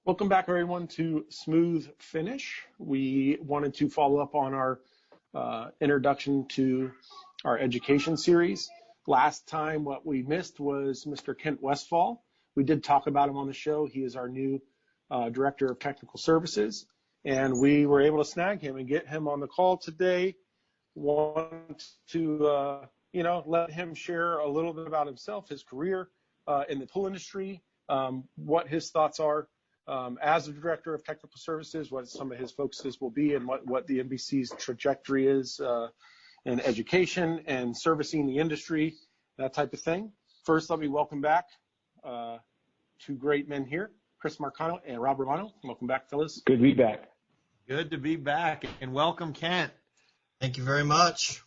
Welcome back, everyone, to Smooth Finish. We wanted to follow up on our introduction to our education series. Last time, what we missed was Mr. Kent Westfall. We did talk about him on the show. He is our new Director of Technical Services, and we were able to snag him and get him on the call today. Want to, let him share a little bit about himself, his career in the tool industry, what his thoughts are as the Director of Technical Services, what some of his focuses will be, and what the NBC's trajectory is in education and servicing the industry, that type of thing. First, let me welcome back two great men here, Chris Marcano and Rob Romano. Welcome back, fellas. Good to be back. Good to be back, and welcome, Kent. Thank you very much.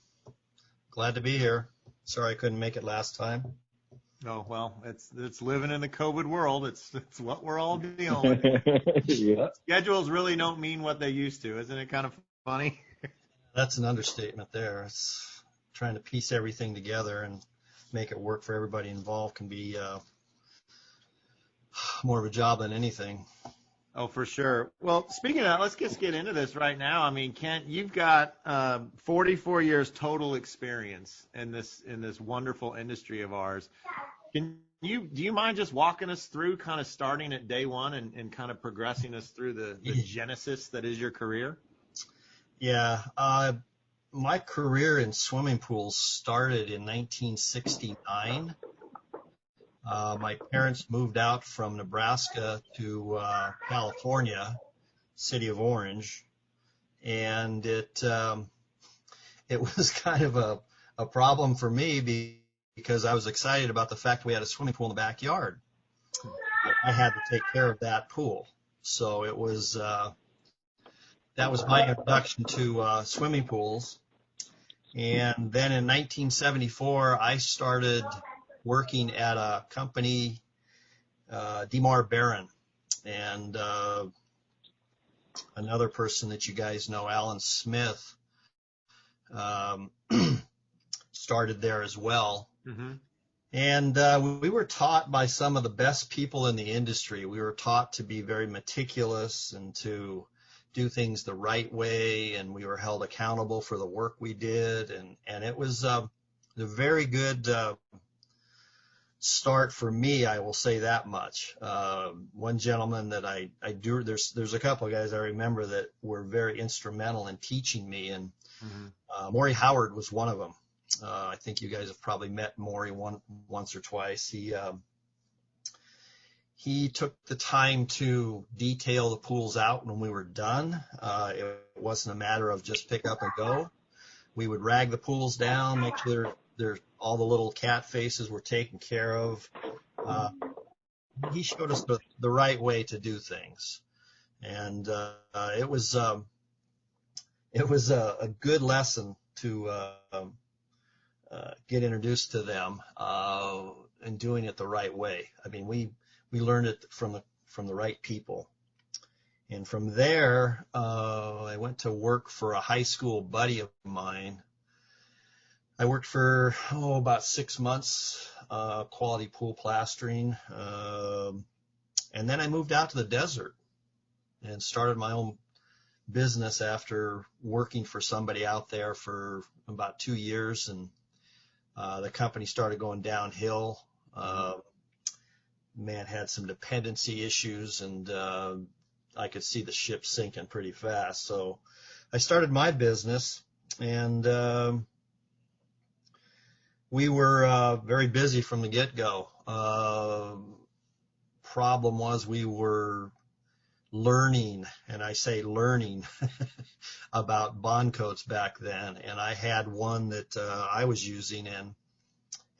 Glad to be here. Sorry I couldn't make it last time. Oh, well, it's living in the COVID world. It's what we're all dealing with. Yeah. Schedules really don't mean what they used to. Isn't it kind of funny? That's an understatement there. It's trying to piece everything together and make it work for everybody involved can be more of a job than anything. Oh, for sure. Well, speaking of that, let's just get into this right now. I mean, Kent, you've got 44 years total experience in this wonderful industry of ours. Do you mind just walking us through kind of starting at day one and kind of progressing us through the genesis that is your career? Yeah. My career in swimming pools started in 1969. My parents moved out from Nebraska to California, city of Orange, and it was kind of a problem for me because I was excited about the fact we had a swimming pool in the backyard. I had to take care of that pool, so it was that was my introduction to swimming pools. And then in 1974, I started working at a company, DeMar Barron, and another person that you guys know, Alan Smith, started there as well. Mm-hmm. And we were taught by some of the best people in the industry. We were taught to be very meticulous and to do things the right way, and we were held accountable for the work we did. And it was a very good start for me, I will say that much. One gentleman that I do, there's a couple of guys I remember that were very instrumental in teaching me, and Maury Howard was one of them. I think you guys have probably met Maury once or twice. He took the time to detail the pools out when we were done. It wasn't a matter of just pick up and go. We would rag the pools down, make sure all the little cat faces were taken care of. He showed us the right way to do things, and it was a good lesson to get introduced to them and doing it the right way. I mean, we learned it from the right people. And from there, I went to work for a high school buddy of mine. I worked for about 6 months, quality pool plastering, and then I moved out to the desert and started my own business after working for somebody out there for about 2 years, and the company started going downhill. Man had some dependency issues, and I could see the ship sinking pretty fast. So I started my business, and we were very busy from the get-go. Problem was we were learning, and I say learning, about bond coats back then. And I had one that I was using, and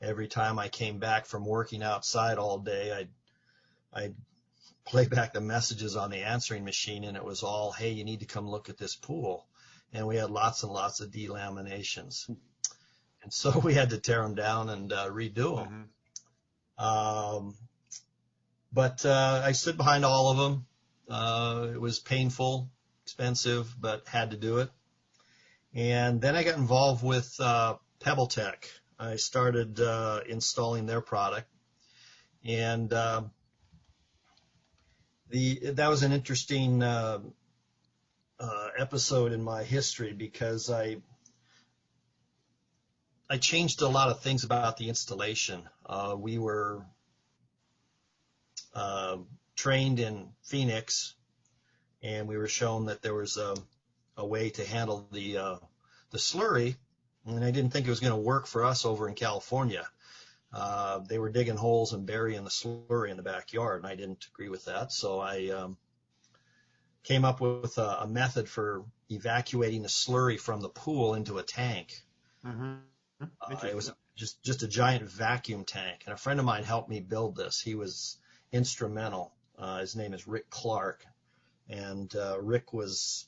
every time I came back from working outside all day, I'd play back the messages on the answering machine, and it was all, hey, you need to come look at this pool. And we had lots and lots of delaminations. And so we had to tear them down and redo them. Mm-hmm. But I stood behind all of them. It was painful, expensive, but had to do it. And then I got involved with Pebble Tech. I started installing their product. And That was an interesting episode in my history because I changed a lot of things about the installation. We were trained in Phoenix, and we were shown that there was a way to handle the slurry, and I didn't think it was going to work for us over in California. They were digging holes and burying the slurry in the backyard, and I didn't agree with that. So I came up with a method for evacuating the slurry from the pool into a tank. Mm-hmm. It was just a giant vacuum tank, and a friend of mine helped me build this. He was instrumental. His name is Rick Clark, and Rick was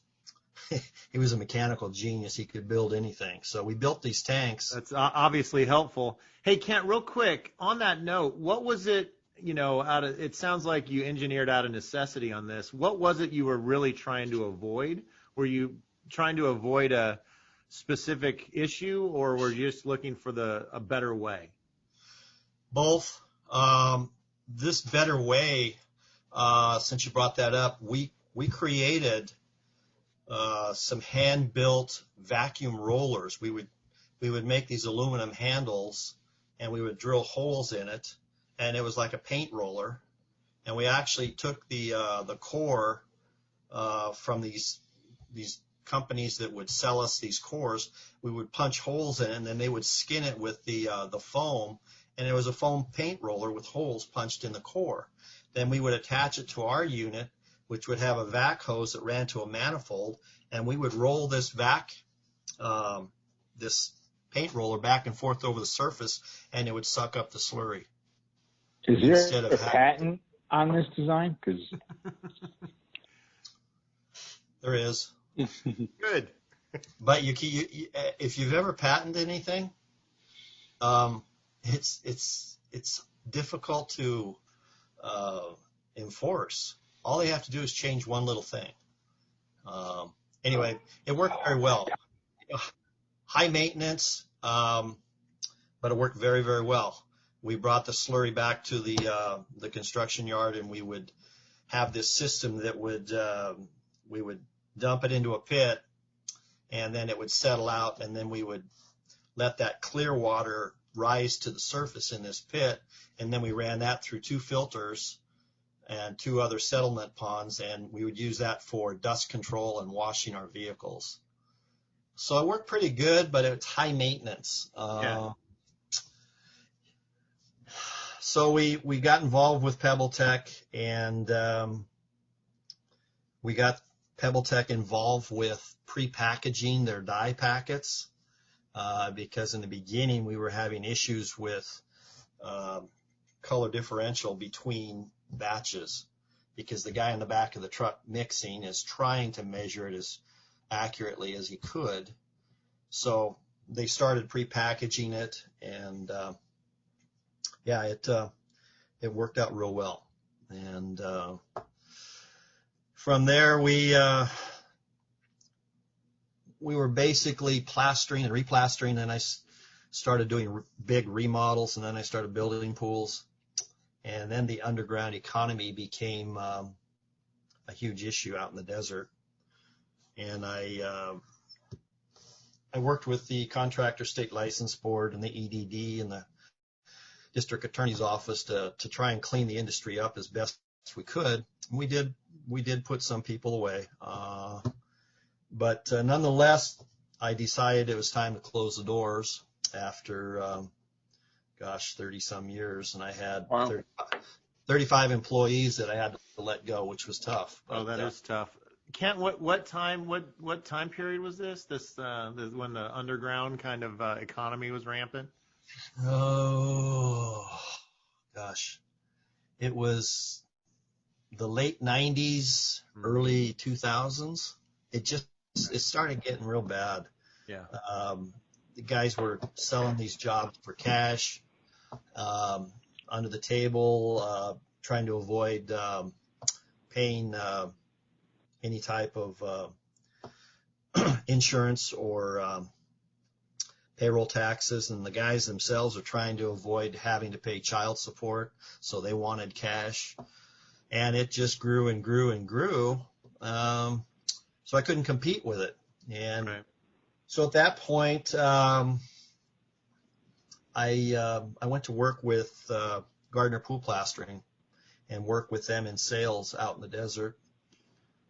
he was a mechanical genius. He could build anything. So we built these tanks. That's obviously helpful. Hey, Kent, real quick, on that note, what was it, it sounds like you engineered out a necessity on this. What was it you were really trying to avoid? Were you trying to avoid a specific issue, or were you just looking for a better way? Both. This better way, since you brought that up, we created some hand-built vacuum rollers. We would make these aluminum handles, and we would drill holes in it, and it was like a paint roller. And we actually took the core from these companies that would sell us these cores. We would punch holes in it, and then they would skin it with the foam, and it was a foam paint roller with holes punched in the core. Then we would attach it to our unit, which would have a vac hose that ran to a manifold, and we would roll this this paint roller back and forth over the surface, and it would suck up the slurry. Is there a patent on this design? Because there is. Good. But if you've ever patented anything, it's difficult to enforce. All they have to do is change one little thing. Anyway, it worked very well. High maintenance, but it worked very, very well. We brought the slurry back to the construction yard, and we would have this system that we would dump it into a pit, and then it would settle out, and then we would let that clear water rise to the surface in this pit, and then we ran that through 2 filters and 2 other settlement ponds, and we would use that for dust control and washing our vehicles. So it worked pretty good, but it's high maintenance. Yeah. So we got involved with PebbleTech, and we got PebbleTech involved with pre-packaging their die packets, because in the beginning we were having issues with color differential between batches, because the guy in the back of the truck mixing is trying to measure it as accurately as he could. So they started pre-packaging it, and it worked out real well. And from there we were basically plastering and replastering, and I started doing big remodels, and then I started building pools. And then the underground economy became a huge issue out in the desert. And I worked with the Contractor State License Board and the EDD and the District Attorney's Office to try and clean the industry up as best we could. And we did put some people away. But nonetheless, I decided it was time to close the doors after 30-some years, and I had 35 employees that I had to let go, which was tough. But, that is tough. Kent, what time period was this? This when the underground kind of economy was rampant? Oh, gosh. It was the late 90s, early 2000s. It started getting real bad. Yeah. The guys were selling these jobs for cash, under the table, trying to avoid paying any type of insurance or payroll taxes, and the guys themselves are trying to avoid having to pay child support, so they wanted cash. and it just grew and grew and grew. So I couldn't compete with it. And so at that point, I went to work with Gardner Pool Plastering and worked with them in sales out in the desert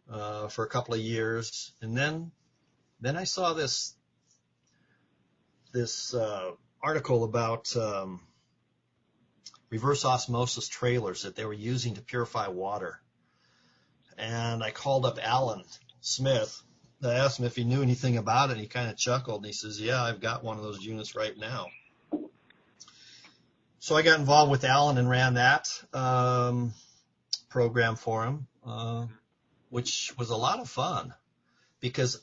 for a couple of years. And then I saw this article about reverse osmosis trailers that they were using to purify water. And I called up Alan Smith. I asked him if he knew anything about it, and he kind of chuckled. And he says, yeah, I've got one of those units right now. So I got involved with Alan and ran that program for him, which was a lot of fun, because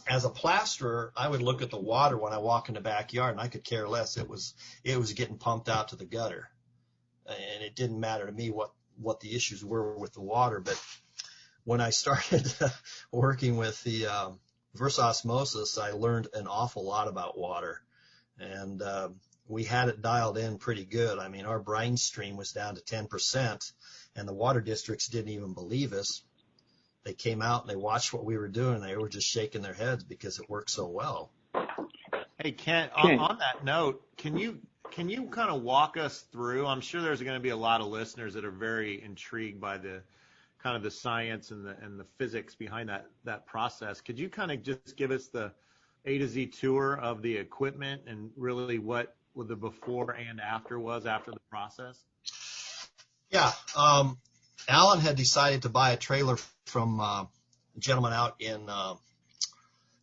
as a plasterer, I would look at the water when I walk in the backyard, and I could care less. It was getting pumped out to the gutter, and it didn't matter to me what the issues were with the water. But when I started working with the reverse osmosis, I learned an awful lot about water, and we had it dialed in pretty good. I mean, our brine stream was down to 10%, and the water districts didn't even believe us. They came out and they watched what we were doing. They were just shaking their heads because it worked so well. Hey, Kent, on that note, can you kind of walk us through? I'm sure there's going to be a lot of listeners that are very intrigued by the kind of the science and the physics behind that process. Could you kind of just give us the A to Z tour of the equipment and really what the before and after was after the process? Yeah. Alan had decided to buy a trailer from a gentleman out in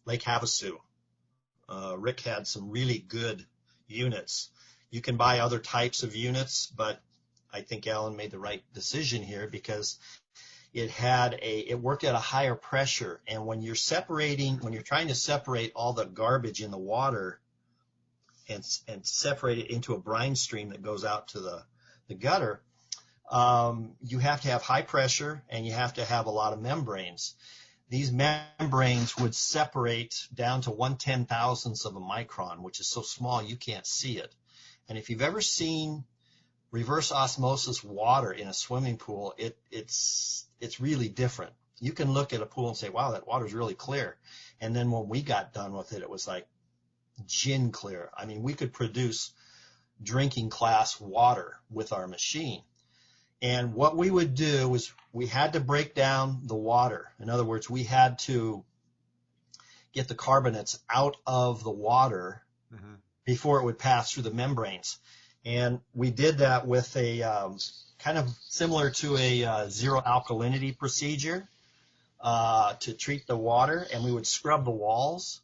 Lake Havasu. Rick had some really good units. You can buy other types of units, but I think Alan made the right decision here because it worked at a higher pressure. And when you're trying to separate all the garbage in the water and separate it into a brine stream that goes out to the gutter, you have to have high pressure and you have to have a lot of membranes. These membranes would separate down to 1/10,000th of a micron, which is so small you can't see it. And if you've ever seen reverse osmosis water in a swimming pool, it's really different. You can look at a pool and say, wow, that water's really clear. And then when we got done with it, it was like gin clear. I mean, we could produce drinking class water with our machine. And what we would do is we had to break down the water. In other words, we had to get the carbonates out of the water before it would pass through the membranes. And we did that with a kind of similar to a zero alkalinity procedure to treat the water. And we would scrub the walls,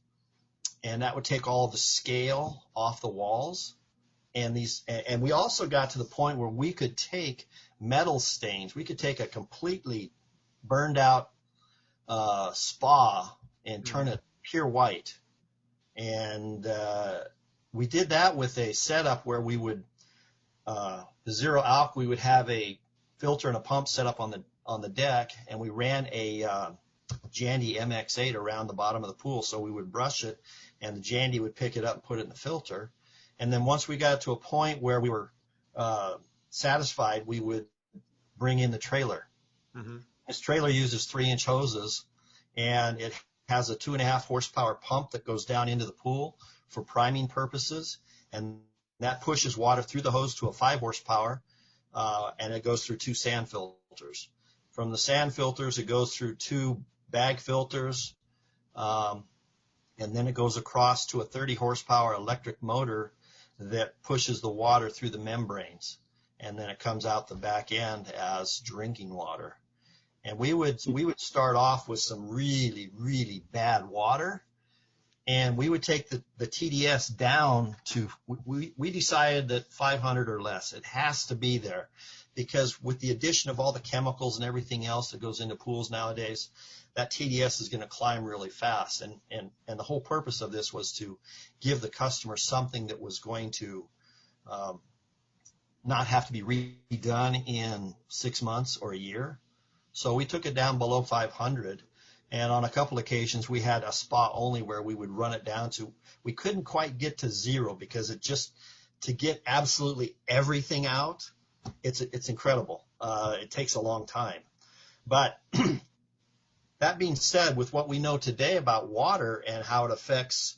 and that would take all of the scale off the walls. And we also got to the point where we could take metal stains. We could take a completely burned out spa and turn it pure white. And we did that with a setup where we would the zero alk. We would have a filter and a pump set up on the deck, and we ran a Jandy MX8 around the bottom of the pool. So we would brush it, and the Jandy would pick it up and put it in the filter. And then once we got to a point where we were satisfied, we would bring in the trailer. This trailer uses 3-inch hoses, and it has a 2.5 horsepower pump that goes down into the pool for priming purposes, and that pushes water through the hose to a 5 horsepower, and it goes through 2 sand filters. From the sand filters, it goes through 2 bag filters, and then it goes across to a 30 horsepower electric motor that pushes the water through the membranes, and then it comes out the back end as drinking water. And we would start off with some really, really bad water, and we would take the TDS down to, we decided that 500 or less. It has to be there, because with the addition of all the chemicals and everything else that goes into pools nowadays, that TDS is going to climb really fast. And the whole purpose of this was to give the customer something that was going to not have to be redone in 6 months or a year. So we took it down below 500. And on a couple occasions, we had a spot only where we would run it down to, we couldn't quite get to 0 because to get absolutely everything out, it's incredible. it takes a long time. But that being said, with what we know today about water and how it affects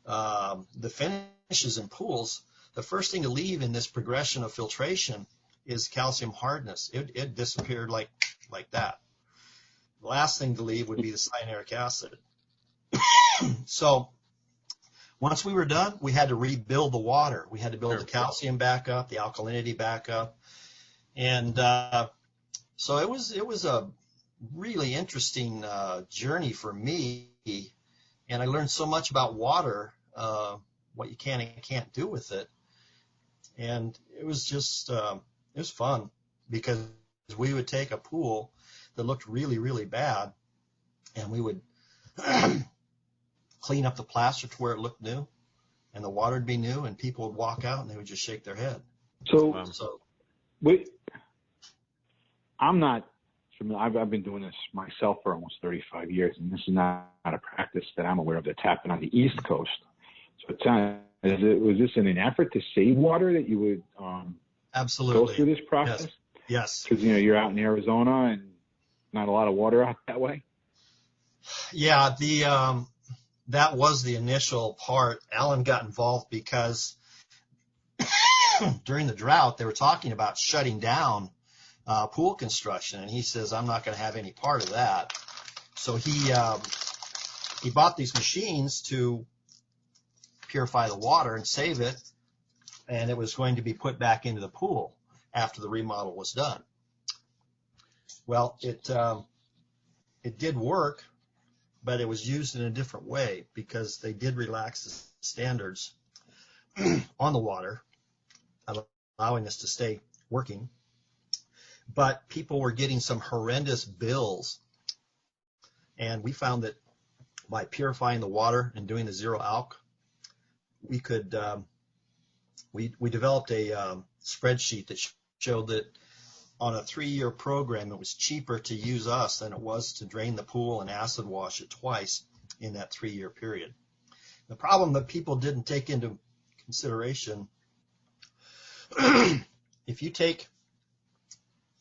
the finishes in pools, the first thing to leave in this progression of filtration is calcium hardness. It disappeared like that. The last thing to leave would be the cyanuric acid. So once we were done, we had to rebuild the water. We had to build the calcium back up, the alkalinity back up. And so it was a really interesting journey for me. And I learned so much about water, what you can and can't do with it. And it was just, it was fun because we would take a pool that looked really, really bad, and we would clean up the plaster to where it looked new, and the water would be new, and people would walk out and they would just shake their head. I'm not, I've been doing this myself for almost 35 years, and this is not a practice that I'm aware of that's happened on the East Coast. So was this in an effort to save water that you would absolutely go through this process? Yes. Because, you're out in Arizona and not a lot of water out that way? Yeah, that was the initial part. Alan got involved because during the drought, they were talking about shutting down pool construction, and he says, I'm not going to have any part of that. So he bought these machines to purify the water and save it, and it was going to be put back into the pool after the remodel was done. Well, it did work, but it was used in a different way because they did relax the standards on the water, allowing us to stay working. But people were getting some horrendous bills, and we found that by purifying the water and doing the zero alk, we could we developed a spreadsheet that showed that on a 3-year program, it was cheaper to use us than it was to drain the pool and acid wash it twice in that 3-year period. The problem that people didn't take into consideration, if you take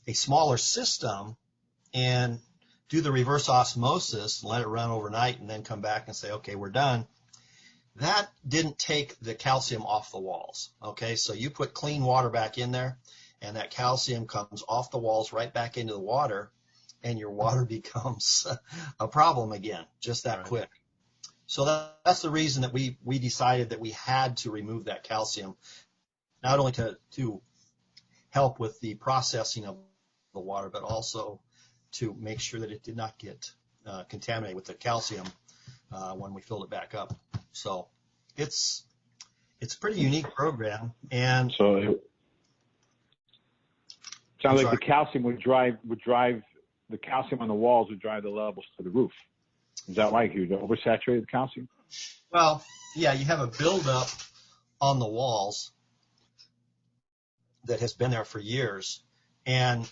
a smaller system and do the reverse osmosis and let it run overnight and then come back and say, okay, we're done, that didn't take the calcium off the walls. Okay, so you put clean water back in there, and that calcium comes off the walls right back into the water, and your water becomes a problem again, just that quick. So that's the reason that we decided that we had to remove that calcium, not only to help with the processing of the water, but also to make sure that it did not get contaminated with the calcium when we filled it back up. So it's a pretty unique program, and so it sounds like the calcium would drive the calcium on the walls would drive the levels to the roof. Is that right? You would oversaturate the calcium? Well, yeah, you have a buildup on the walls that has been there for years, and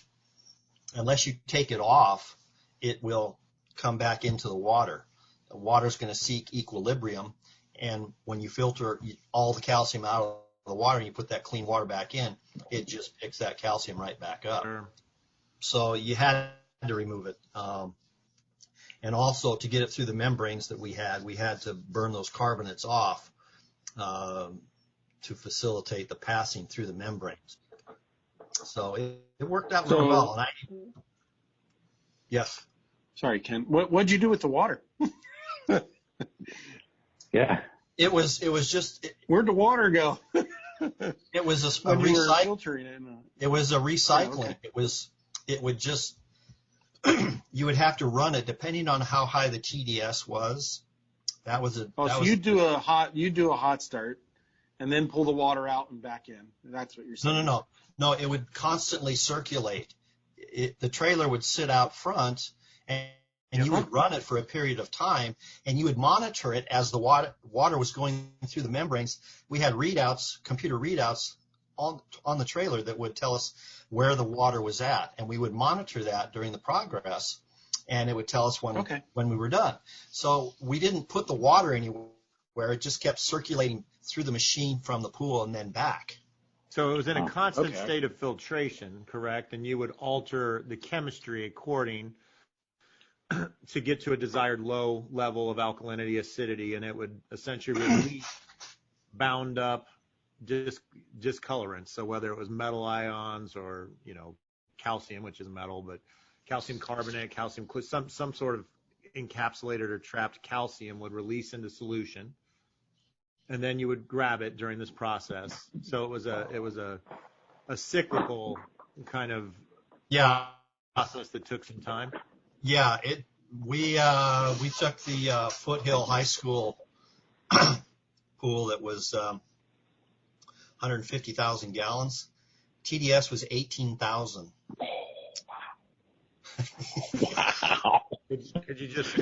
unless you take it off, it will come back into the water. The water's going to seek equilibrium, and when you filter all the calcium out of the water and you put that clean water back in, it just picks that calcium right back up. Sure. So you had to remove it. And also to get it through the membranes that we had to burn those carbonates off to facilitate the passing through the membranes. So it worked out really well. And yes. Sorry, Ken. What'd you do with the water? Yeah. It was just. Where'd the water go? It was a recycling. It was a recycling. Oh, okay. It would just. You would have to run it depending on how high the TDS was. That was a. Oh, so you do a hot start, and then pull the water out and back in. That's what you're saying. No. It would constantly circulate. The trailer would sit out front, and you would run it for a period of time, and you would monitor it as the water was going through the membranes. We had computer readouts on the trailer that would tell us where the water was at, and we would monitor that during the progress, and it would tell us when we were done. So we didn't put the water anywhere. It just kept circulating through the machine from the pool and then back. So it was in a constant okay. state of filtration, correct? And you would alter the chemistry according to get to a desired low level of alkalinity, acidity, and it would essentially release bound up discolorants. So whether it was metal ions or, calcium, which is metal, but calcium carbonate, some sort of encapsulated or trapped calcium would release into solution, and then you would grab it during this process. So it was a cyclical kind of process that took some time. Yeah, we took the Foothill High School pool that was 150,000 gallons. TDS was 18,000. Wow. Could you just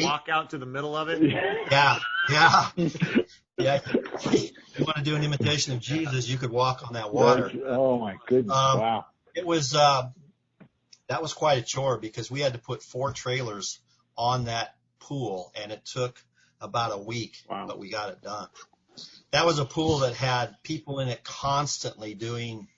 walk out to the middle of it? Yeah. If you want to do an imitation of Jesus, you could walk on that water. Oh my goodness! Wow. It was that was quite a chore because we had to put 4 trailers on that pool, and it took about a week, but we got it done. That was a pool that had people in it constantly doing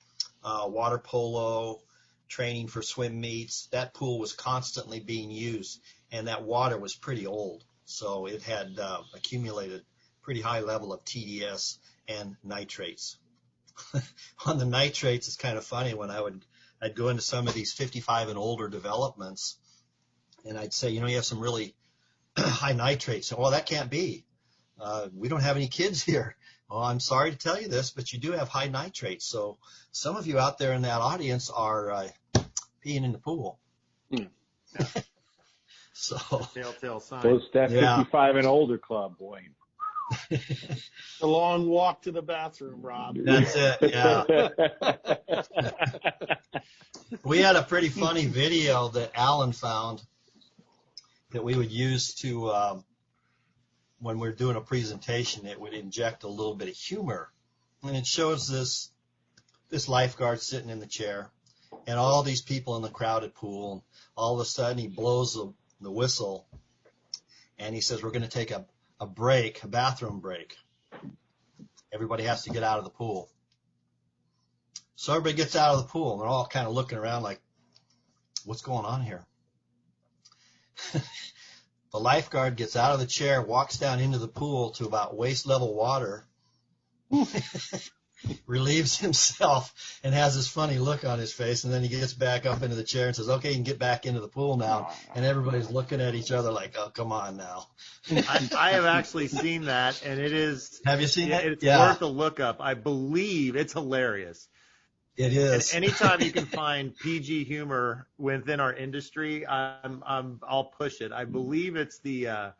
water polo, training for swim meets. That pool was constantly being used, and that water was pretty old, so it had accumulated pretty high level of TDS and nitrates. On the nitrates, it's kind of funny when I'd go into some of these 55 and older developments, and I'd say, you have some really high nitrates. Well, that can't be. We don't have any kids here. Well, I'm sorry to tell you this, but you do have high nitrates. So some of you out there in that audience are peeing in the pool. Yeah. So Telltale sign. So it's that 55 and older club, boy. The long walk to the bathroom, Rob. That's it, yeah. We had a pretty funny video that Alan found that we would use to, when we're doing a presentation, it would inject a little bit of humor. And it shows this lifeguard sitting in the chair and all these people in the crowded pool. And all of a sudden he blows the whistle and he says, we're going to take a break, a bathroom break. Everybody has to get out of the pool. So everybody gets out of the pool, and they're all kind of looking around like, what's going on here? The lifeguard gets out of the chair, walks down into the pool to about waist level water, relieves himself, and has this funny look on his face, and then he gets back up into the chair and says, okay, you can get back into the pool now. And everybody's looking at each other like, oh, come on now. I have actually seen that, and it is. Have you seen that? It's worth a look up. I believe it's hilarious. It is. And anytime you can find PG humor within our industry, I'll push it. I believe it's the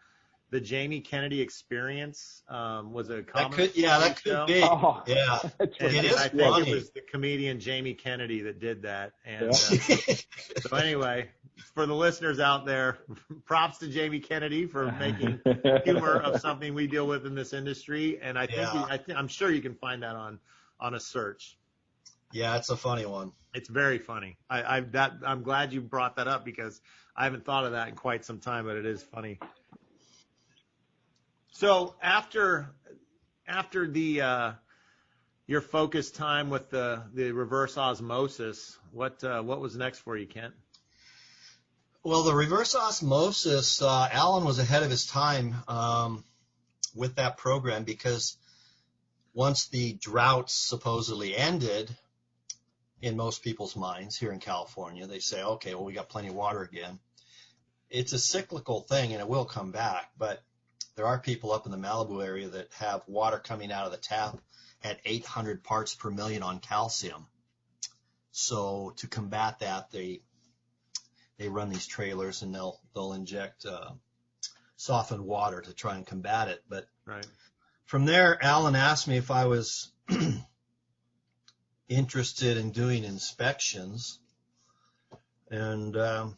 Jamie Kennedy Experience was a comedy show. That could be. Oh, yeah, it is. I think it was the comedian Jamie Kennedy that did that. And so anyway, for the listeners out there, props to Jamie Kennedy for making humor of something we deal with in this industry. And I'm sure you can find that on a search. Yeah, it's a funny one. It's very funny. I'm glad you brought that up because I haven't thought of that in quite some time, but it is funny. So after the your focus time with the reverse osmosis, what was next for you, Kent? Well, the reverse osmosis, Alan was ahead of his time with that program because once the droughts supposedly ended, in most people's minds here in California, they say, okay, well, we got plenty of water again. It's a cyclical thing and it will come back, but there are people up in the Malibu area that have water coming out of the tap at 800 parts per million on calcium. So to combat that, they run these trailers and they'll inject softened water to try and combat it. But from there, Alan asked me if I was interested in doing inspections, and I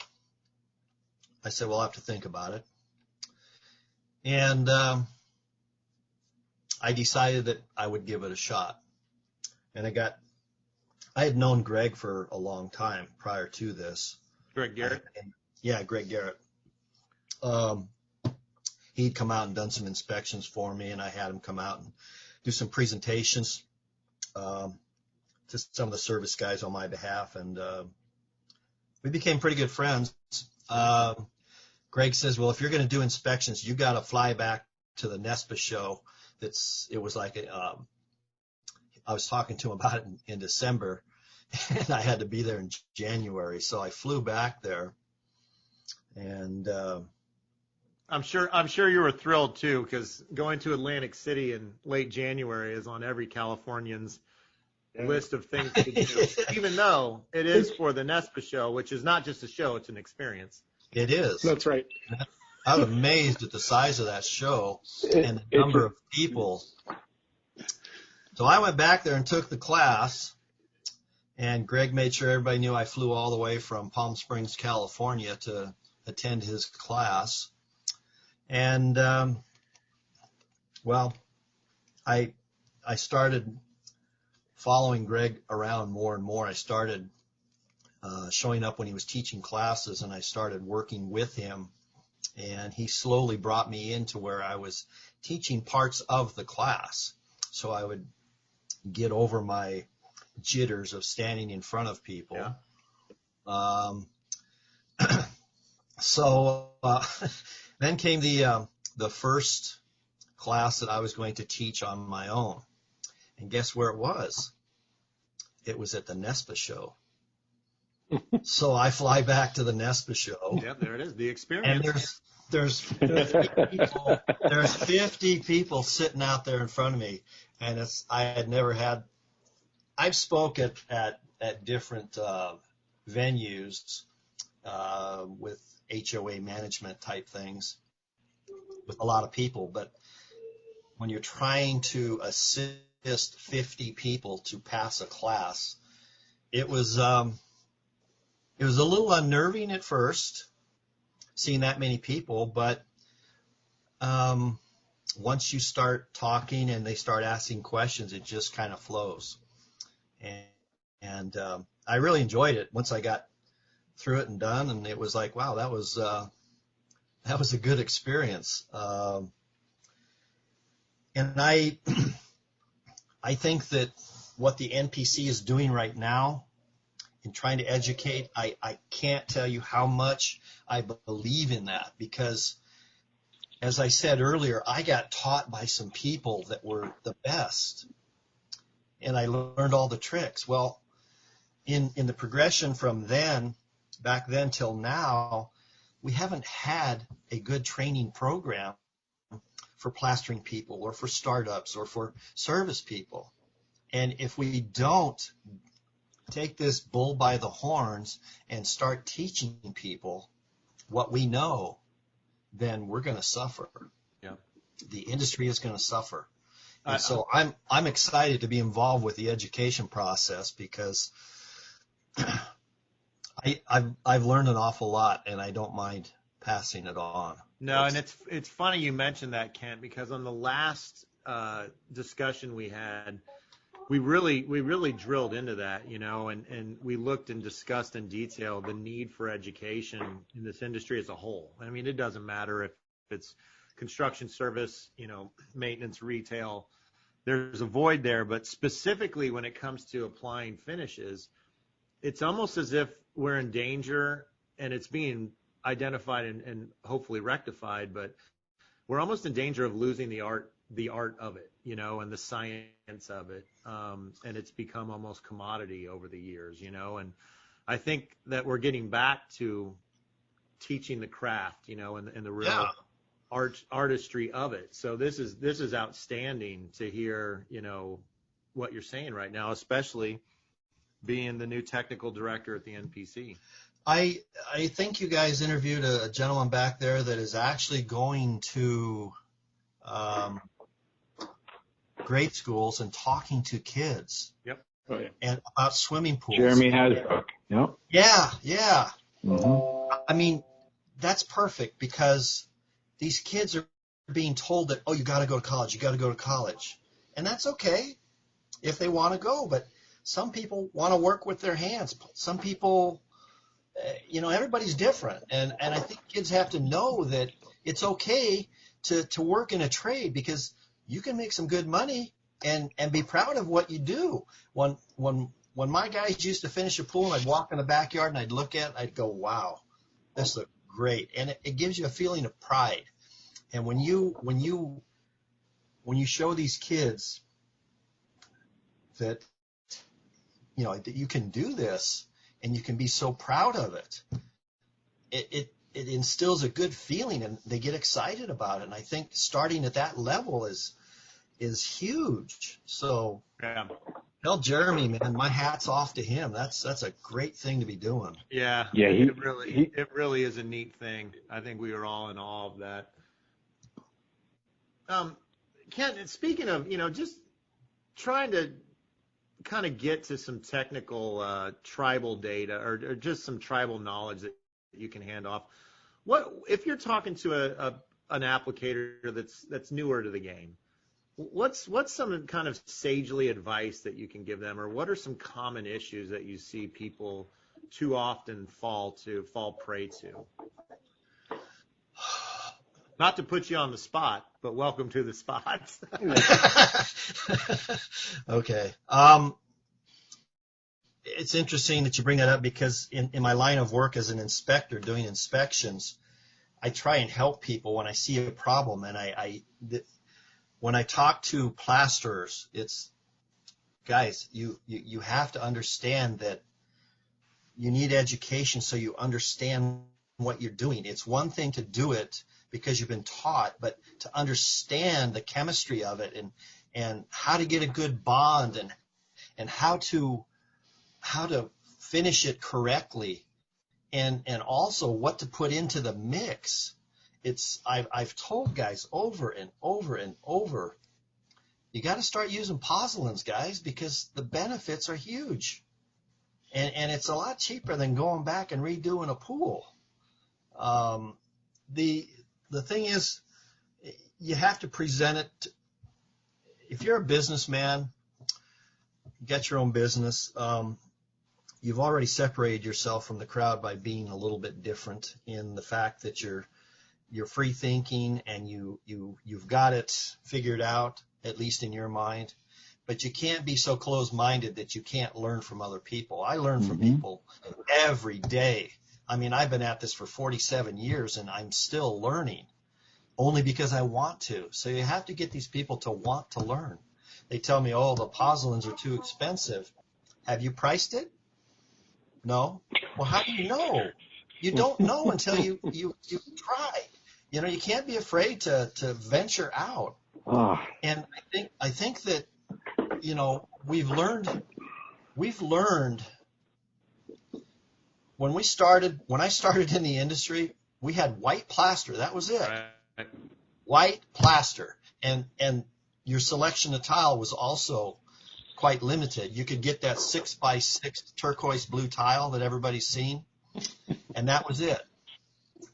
said, well, I'll have to think about it. And I decided that I would give it a shot. And I had known Greg for a long time prior to this. Greg Garrett? Yeah, Greg Garrett. He'd come out and done some inspections for me, and I had him come out and do some presentations. to some of the service guys on my behalf, and we became pretty good friends. Greg says, well, if you're going to do inspections, you got to fly back to the NESPA show. It was like I was talking to him about it in December, and I had to be there in January, so I flew back there, and I'm sure you were thrilled too, because going to Atlantic City in late January is on every Californian's list of things to do, even though it is for the NESPA show, which is not just a show, it's an experience. It is. That's right. I was amazed at the size of that show and the number of people. So I went back there and took the class, and Greg made sure everybody knew I flew all the way from Palm Springs, California to attend his class. And, well, I started following Greg around more and more. I started showing up when he was teaching classes, and I started working with him. And he slowly brought me into where I was teaching parts of the class. So I would get over my jitters of standing in front of people. Yeah. So then came the first class that I was going to teach on my own. And guess where it was? It was at the NESPA show. So I fly back to the NESPA show. Yep, there it is, the experience. And there's 50 people sitting out there in front of me, and I've spoken at different venues with HOA management type things with a lot of people, but when you're trying to assist 50 people to pass a class, it was a little unnerving at first, seeing that many people, but once you start talking and they start asking questions, it just kind of flows. And I really enjoyed it once I got through it and done, and it was like, wow, that was a good experience. And I think that what the NPC is doing right now in trying to educate, I can't tell you how much I believe in that, because as I said earlier, I got taught by some people that were the best, and I learned all the tricks. Well, in the progression from back then till now, we haven't had a good training program for plastering people or for startups or for service people. And if we don't take this bull by the horns and start teaching people what we know, then we're going to suffer. Yeah. The industry is going to suffer. And so I'm excited to be involved with the education process, because I've learned an awful lot, and I don't mind passing it on. No, and it's funny you mentioned that, Kent, because on the last discussion we had, we really drilled into that, and we looked and discussed in detail the need for education in this industry as a whole. I mean, it doesn't matter if it's construction, service, maintenance, retail. There's a void there, but specifically when it comes to applying finishes, it's almost as if we're in danger, and it's being identified and hopefully rectified, but we're almost in danger of losing the art of it, and the science of it. And it's become almost commodity over the years, and I think that we're getting back to teaching the craft, and the real artistry of it. So this is outstanding to hear, what you're saying right now, especially being the new technical director at the NPC. I think you guys interviewed a gentleman back there that is actually going to grade schools and talking to kids. Yep. Oh, yeah. And about swimming pools. Jeremy Hasbrook. Yep. Yeah. Mm-hmm. I mean, that's perfect, because these kids are being told that, you got to go to college. And that's okay if they want to go, but some people want to work with their hands. Some people, everybody's different. And I think kids have to know that it's okay to work in a trade, because you can make some good money and be proud of what you do. When when my guys used to finish a pool, and I'd walk in the backyard and I'd look at it, I'd go, wow, this looks great. And it gives you a feeling of pride. And when you show these kids that, you know, that you can do this and you can be so proud of it, it instills a good feeling and they get excited about it. And I think starting at that level is huge. So Yeah. tell Jeremy, man, my hat's off to him. That's a great thing to be doing. Yeah. Yeah, It really is a neat thing. I think we were all in awe of that. Ken, speaking of, you know, just trying to kind of get to some technical tribal data or just some tribal knowledge that you can hand off. What if you're talking to an applicator that's newer to the game? What's some kind of sagely advice that you can give them, or what are some common issues that you see people too often fall prey to? Not to put you on the spot, but welcome to the spot. Okay. It's interesting that you bring that up because in my line of work as an inspector doing inspections, I try and help people when I see a problem. And when I talk to plasterers, it's, guys, you have to understand that you need education so you understand what you're doing. It's one thing to do it because you've been taught, but to understand the chemistry of it and how to get a good bond and how to finish it correctly and also what to put into the mix. I've told guys over and over and over, you got to start using pozzolans, guys, because the benefits are huge. And it's a lot cheaper than going back and redoing a pool. The thing is, you have to present it. If you're a businessman, get your own business. You've already separated yourself from the crowd by being a little bit different in the fact that you're free thinking and you've got it figured out, at least in your mind. But you can't be so closed-minded that you can't learn from other people. I learn from people every day. I mean, I've been at this for 47 years, and I'm still learning, only because I want to. So you have to get these people to want to learn. They tell me, oh, the pozzolans are too expensive. Have you priced it? No. Well, how do you know? You don't know until you try. You know, you can't be afraid to venture out. And I think that, you know, we've learned when I started in the industry, we had white plaster. That was it. Right. White plaster. And your selection of tile was also quite limited. You could get that 6x6 turquoise blue tile that everybody's seen, and that was it.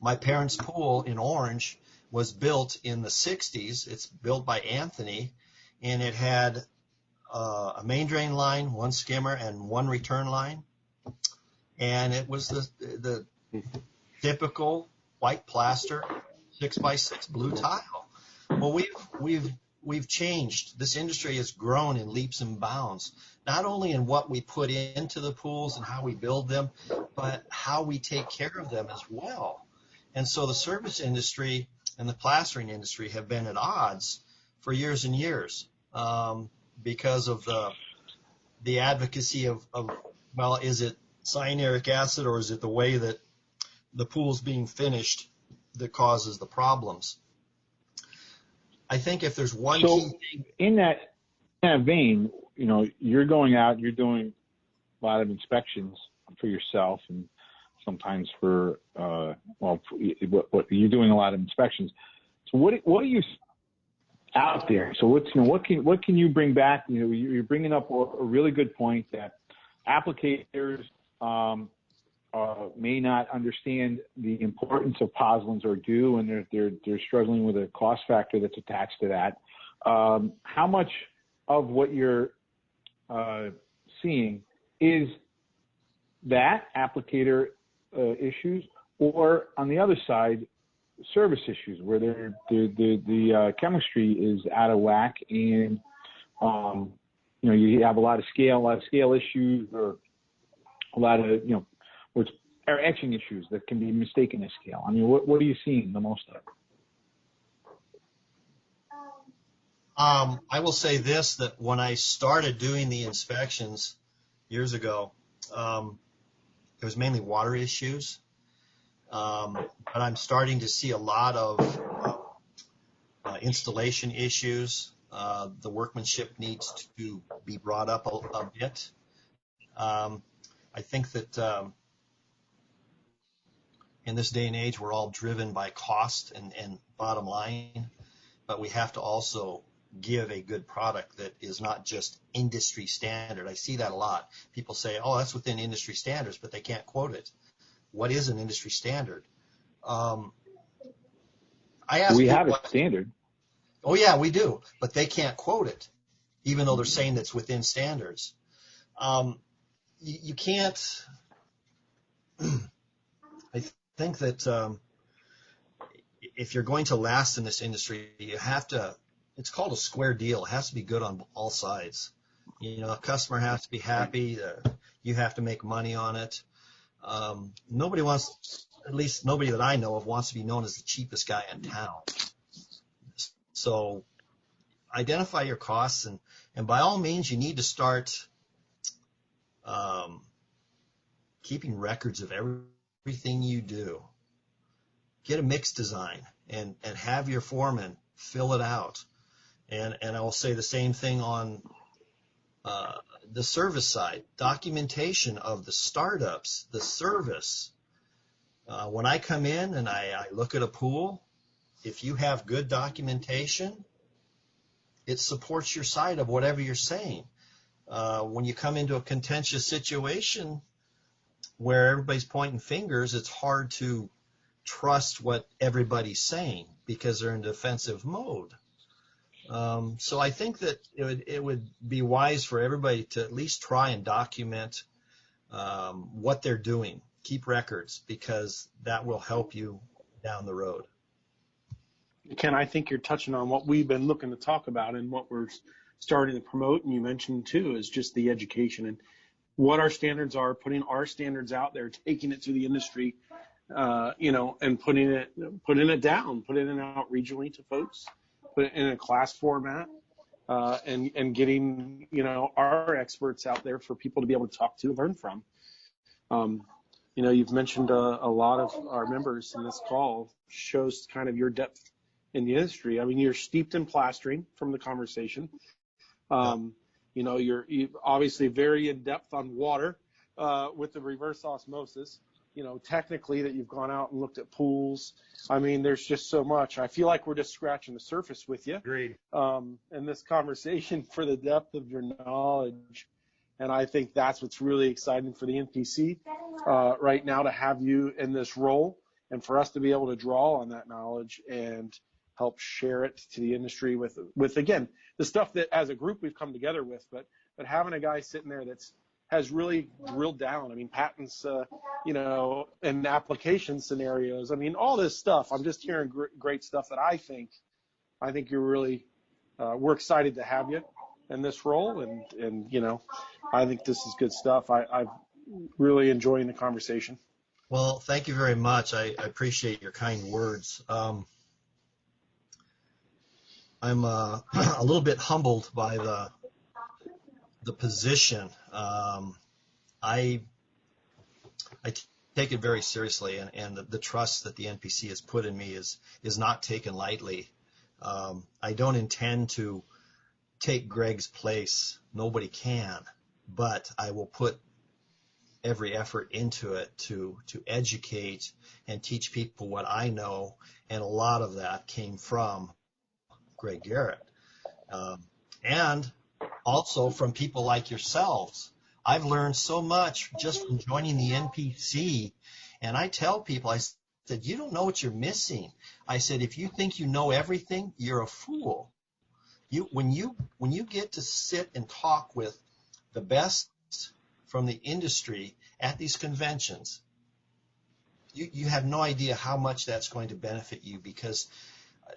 My parents' pool in Orange was built in the 60s. It's built by Anthony, and it had a main drain line, one skimmer, and one return line. And it was the typical white plaster 6x6 blue tile. Well, we've changed. This industry has grown in leaps and bounds, not only in what we put into the pools and how we build them, but how we take care of them as well. And so the service industry and the plastering industry have been at odds for years and years because of the advocacy of, well, is it cyanuric acid or is it the way that the pool's being finished that causes the problems? I think if there's one key thing. In that vein, you know, you're going out, you're doing a lot of inspections for yourself and sometimes for, you're doing a lot of inspections. So what are you out there? So what can you bring back? You know, you're bringing up a really good point that applicators may not understand the importance of pozzolans or do, and they're struggling with a cost factor that's attached to that. How much of what you're seeing is that applicator issues, or on the other side, service issues where the chemistry is out of whack and you have a lot of scale issues, or a lot of, which are etching issues that can be mistaken as scale. I mean, what are you seeing the most of? I will say this, that when I started doing the inspections years ago, it was mainly water issues. But I'm starting to see a lot of installation issues. The workmanship needs to be brought up a bit. I think that in this day and age, we're all driven by cost and bottom line, but we have to also give a good product that is not just industry standard. I see that a lot. People say, oh, that's within industry standards, but they can't quote it. What is an industry standard? I ask we have a standard. Oh, yeah, we do, but they can't quote it, even though they're saying that's within standards. You can't. I think that if you're going to last in this industry, you have to. It's called a square deal. It has to be good on all sides. A customer has to be happy. You have to make money on it. Nobody wants, at least nobody that I know of, wants to be known as the cheapest guy in town. So identify your costs, and by all means, you need to start keeping records of everything you do. Get a mix design and have your foreman fill it out. And I will say the same thing on the service side. Documentation of the startups, the service. When I come in and I look at a pool, if you have good documentation, it supports your side of whatever you're saying. When you come into a contentious situation where everybody's pointing fingers, it's hard to trust what everybody's saying because they're in defensive mode. So I think that it would be wise for everybody to at least try and document what they're doing. Keep records, because that will help you down the road. Ken, I think you're touching on what we've been looking to talk about and what we're starting to promote, and you mentioned too, is just the education and what our standards are, putting our standards out there, taking it to the industry, and putting it down, putting it out regionally to folks, put it in a class format, and getting, our experts out there for people to be able to talk to and learn from. You've mentioned a lot of our members in this call shows kind of your depth in the industry. I mean, you're steeped in plastering from the conversation. You're obviously very in depth on water with the reverse osmosis. Technically that you've gone out and looked at pools. I mean, there's just so much. I feel like we're just scratching the surface with you. Agreed. In this conversation for the depth of your knowledge. And I think that's what's really exciting for the NPC right now, to have you in this role and for us to be able to draw on that knowledge and help share it to the industry with again, the stuff that as a group we've come together with, but having a guy sitting there has really drilled down. I mean, patents, and application scenarios. I mean, all this stuff. I'm just hearing great stuff that I think you're really, we're excited to have you in this role. And I think this is good stuff. I'm really enjoying the conversation. Well, thank you very much. I appreciate your kind words. I'm a little bit humbled by the position. I take it very seriously, and the trust that the NPC has put in me is not taken lightly. I don't intend to take Greg's place. Nobody can, but I will put every effort into it to educate and teach people what I know, and a lot of that came from Greg Garrett. And also from people like yourselves. I've learned so much just from joining the NPC, and I tell people, I said, you don't know what you're missing. I said, if you think you know everything, you're a fool. When you get to sit and talk with the best from the industry at these conventions, you have no idea how much that's going to benefit you, because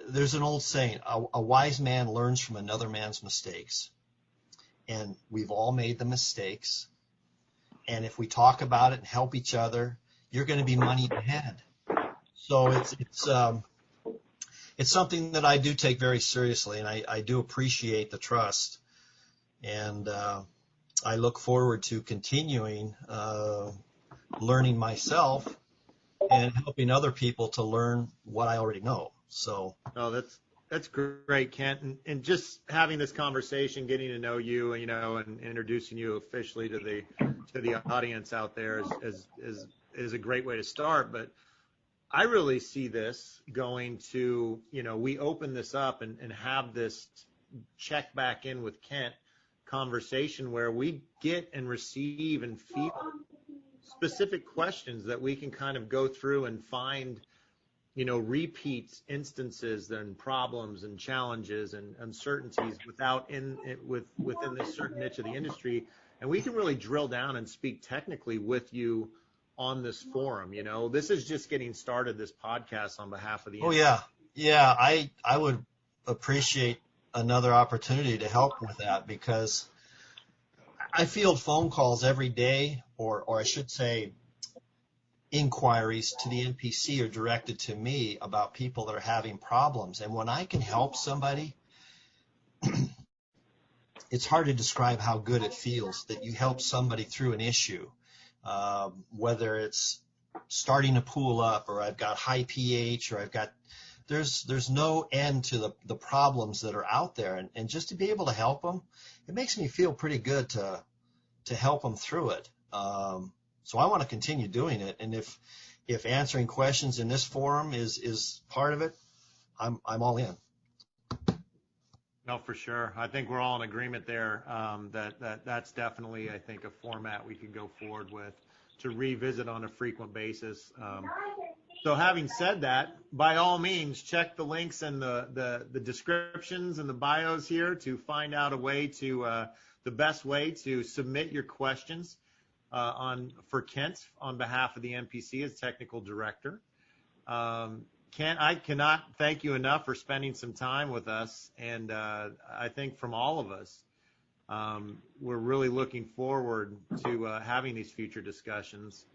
there's an old saying, a wise man learns from another man's mistakes. and we've all made the mistakes. And if we talk about it and help each other, you're going to be money ahead. So it's something that I do take very seriously, and I do appreciate the trust. And I look forward to continuing learning myself and helping other people to learn what I already know. So. Oh, that's great, Kent. And just having this conversation, getting to know you, and introducing you officially to the audience out there is a great way to start. But I really see this going to, we open this up and have this check back in with Kent conversation where we get and receive and feel specific questions that we can kind of go through and find, repeats, instances and problems and challenges and uncertainties within this certain niche of the industry. And we can really drill down and speak technically with you on this forum. This is just getting started, this podcast on behalf of the industry. Yeah. I would appreciate another opportunity to help with that, because I field phone calls every day, or I should say inquiries to the NPC are directed to me about people that are having problems. And when I can help somebody, it's hard to describe how good it feels that you help somebody through an issue, whether it's starting a pool up, or I've got high pH, or there's no end to the problems that are out there. And just to be able to help them, it makes me feel pretty good to help them through it. So I want to continue doing it. And if answering questions in this forum is part of it, I'm all in. No, for sure. I think we're all in agreement there. That's definitely, I think, a format we can go forward with to revisit on a frequent basis. So having said that, by all means, check the links and the descriptions and the bios here to find out a way to the best way to submit your questions for Kent on behalf of the NPC as technical director. Kent, I cannot thank you enough for spending some time with us, and I think from all of us, we're really looking forward to having these future discussions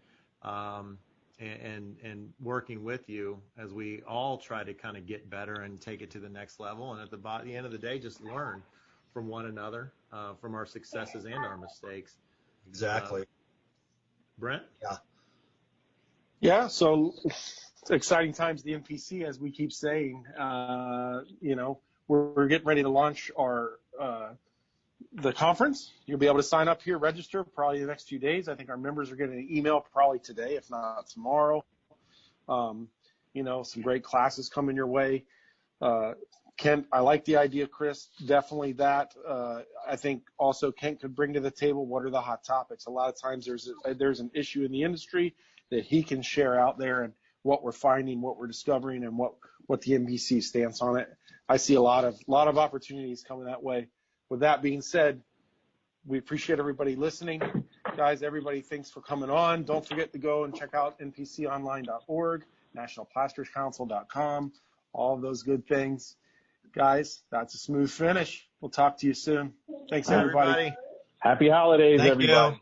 and working with you as we all try to kind of get better and take it to the next level, and at the end of the day, just learn from one another, from our successes and our mistakes. Exactly. Brent? Yeah, so it's exciting times at the NPC, as we keep saying. We're getting ready to launch the conference. You'll be able to sign up here, register probably the next few days. I think our members are getting an email probably today, if not tomorrow. Some great classes coming your way. Kent, I like the idea, Chris, definitely that. I think also Kent could bring to the table what are the hot topics. A lot of times there's an issue in the industry that he can share out there, and what we're finding, what we're discovering, and what the NPC stance on it. I see a lot of opportunities coming that way. With that being said, we appreciate everybody listening. Guys, everybody, thanks for coming on. Don't forget to go and check out npconline.org, nationalplasterscouncil.com, all of those good things. Guys, that's a smooth finish. We'll talk to you soon. Thanks, everybody. Happy holidays, Thank everybody. you.